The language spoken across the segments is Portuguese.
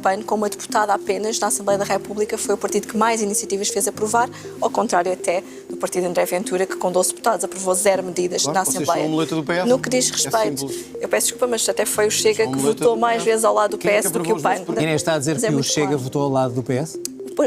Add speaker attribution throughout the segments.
Speaker 1: PAN, com uma deputada apenas na Assembleia da República, foi o partido que mais iniciativas fez aprovar, ao contrário até do partido André Ventura, que com 12 deputados aprovou 0 medidas na Assembleia.
Speaker 2: Do PS,
Speaker 1: no que diz respeito, eu peço desculpa, mas até foi o Chega que votou mais vezes ao lado do PS do que o PAN.
Speaker 3: Inês está a dizer que o Chega votou ao lado do PS?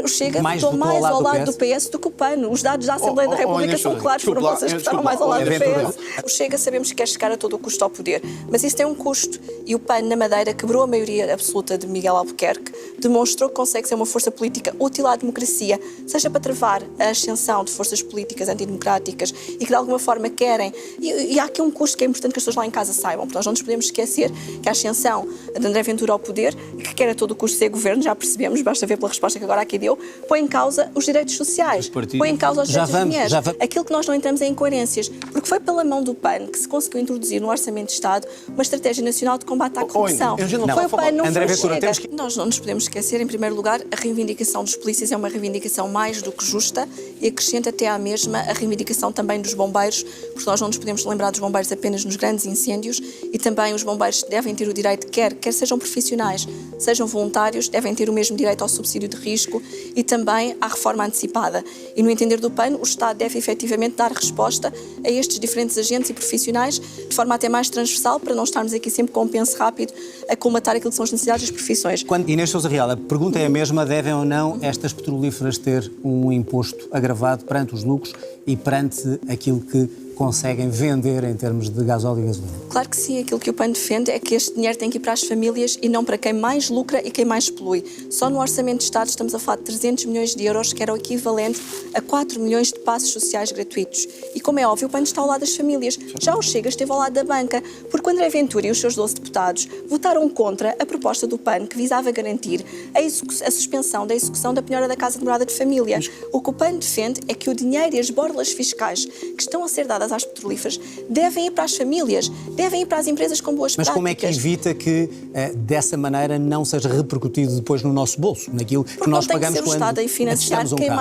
Speaker 1: O Chega votou mais ao lado do PS do que o PAN. Os dados da Assembleia da República são claros, foram vocês que votaram mais ao lado do PS. O Chega sabemos que quer chegar a todo o custo ao poder, mas isso tem um custo. E o PAN, na Madeira, quebrou a maioria absoluta de Miguel Albuquerque, demonstrou que consegue ser uma força política útil à democracia, seja para travar a ascensão de forças políticas antidemocráticas e que de alguma forma querem. E há aqui um custo que é importante que as pessoas lá em casa saibam, porque nós não nos podemos esquecer que a ascensão de André Ventura ao poder, que quer a todo o custo ser governo, já percebemos, basta ver pela resposta que agora aqui deu, põe em causa os direitos sociais, põe em causa os direitos das mulheres. Aquilo que nós não entramos é incoerências, porque foi pela mão do PAN que se conseguiu introduzir no Orçamento de Estado uma estratégia nacional de combate à corrupção. Foi o PAN, não foi o Chega. Nós não nos podemos esquecer, em primeiro lugar, a reivindicação dos polícias é uma reivindicação mais do que justa e acrescenta até à mesma a reivindicação também dos bombeiros, porque nós não nos podemos lembrar dos bombeiros apenas nos grandes incêndios e também os bombeiros devem ter o direito, quer sejam profissionais, sejam voluntários, devem ter o mesmo direito ao subsídio de risco e também à reforma antecipada. E no entender do PAN, o Estado deve efetivamente dar resposta a estes diferentes agentes e profissionais de forma até mais transversal, para não estarmos aqui sempre com um penso rápido a colmatar aquilo que são as necessidades das profissões.
Speaker 3: Inês Sousa Real, a pergunta é a mesma: devem ou não estas petrolíferas ter um imposto agravado perante os lucros e perante aquilo que conseguem vender em termos de gasóleo e gasolina?
Speaker 1: Claro que sim, aquilo que o PAN defende é que este dinheiro tem que ir para as famílias e não para quem mais lucra e quem mais polui. Só no Orçamento de Estado estamos a falar de 300 milhões de euros, que era o equivalente a 4 milhões de passos sociais gratuitos. E como é óbvio, o PAN está ao lado das famílias. Já o Chega esteve ao lado da banca, porque o André Ventura e os seus 12 deputados votaram contra a proposta do PAN que visava garantir a suspensão da execução da penhora da casa de morada de família. O que o PAN defende é que o dinheiro e as borlas fiscais que estão a ser dadas às petrolíferas devem ir para as famílias, devem ir para as empresas com boas práticas.
Speaker 3: Mas como é que evita que dessa maneira não seja repercutido depois no nosso bolso, naquilo que nós pagamos quando
Speaker 1: o Estado a financiar quem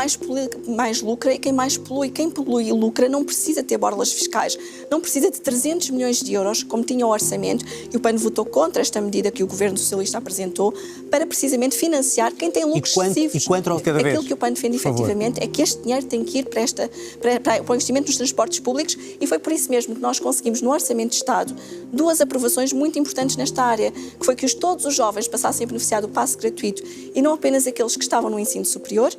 Speaker 1: mais lucra e quem mais polui. Quem polui e lucra não precisa ter borlas fiscais, não precisa de 300 milhões de euros, como tinha o orçamento, e o PAN votou contra esta medida que o Governo Socialista apresentou, para precisamente financiar quem tem lucros excessivos.
Speaker 3: E quanto cada vez?
Speaker 1: Aquilo que o PAN defende efetivamente é que este dinheiro tem que ir para o investimento nos transportes públicos, e foi por isso mesmo que nós conseguimos no Orçamento de Estado 2 aprovações muito importantes nesta área, que foi que todos os jovens passassem a beneficiar do passe gratuito e não apenas aqueles que estavam no ensino superior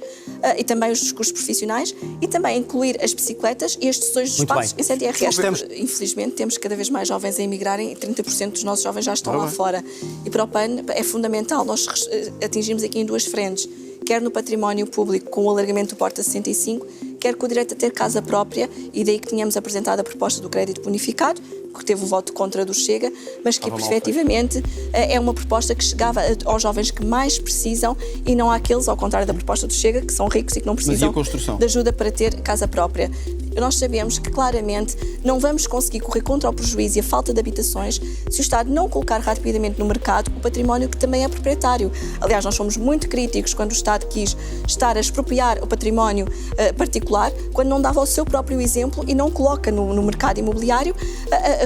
Speaker 1: e também os cursos profissionais, e também incluir as bicicletas e as decisões dos passos em CTRS. Infelizmente temos cada vez mais jovens a emigrarem e 30% dos nossos jovens já estão lá fora. E para o PAN é fundamental nós atingirmos aqui em 2 frentes, quer no património público com o alargamento do Porta 65, quer com o direito a ter casa própria, e daí que tínhamos apresentado a proposta do crédito bonificado, que teve o voto contra do Chega, mas que efetivamente é uma proposta que chegava aos jovens que mais precisam e não àqueles, ao contrário da proposta do Chega, que são ricos e que não precisam de ajuda para ter casa própria. Nós sabemos que claramente não vamos conseguir correr contra o prejuízo e a falta de habitações se o Estado não colocar rapidamente no mercado o património que também é proprietário. Aliás, nós fomos muito críticos quando o Estado quis estar a expropriar o património particular, quando não dava o seu próprio exemplo e não coloca no mercado imobiliário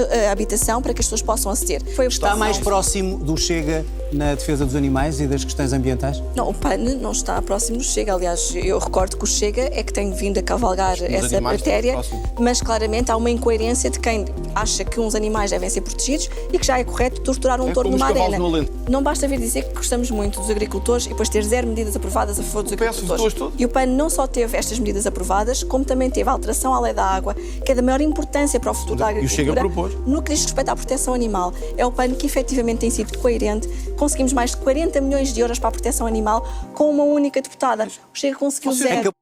Speaker 1: a habitação para que as pessoas possam aceder.
Speaker 3: Está mais próximo do Chega na defesa dos animais e das questões ambientais?
Speaker 1: Não, o PAN não está próximo do Chega. Aliás, eu recordo que o Chega é que tem vindo a cavalgar essa matéria, mas claramente há uma incoerência de quem acha que uns animais devem ser protegidos e que já é correto torturar um touro numa arena. Não basta vir dizer que gostamos muito dos agricultores e depois ter 0 medidas aprovadas a favor dos agricultores. E o PAN não só teve estas medidas aprovadas, como também teve a alteração à lei da água, que é da maior importância para o futuro da agricultura. No que diz respeito à proteção animal, é o PAN que efetivamente tem sido coerente. Conseguimos mais de 40 milhões de euros para a proteção animal com uma única deputada. O Chega conseguiu 0.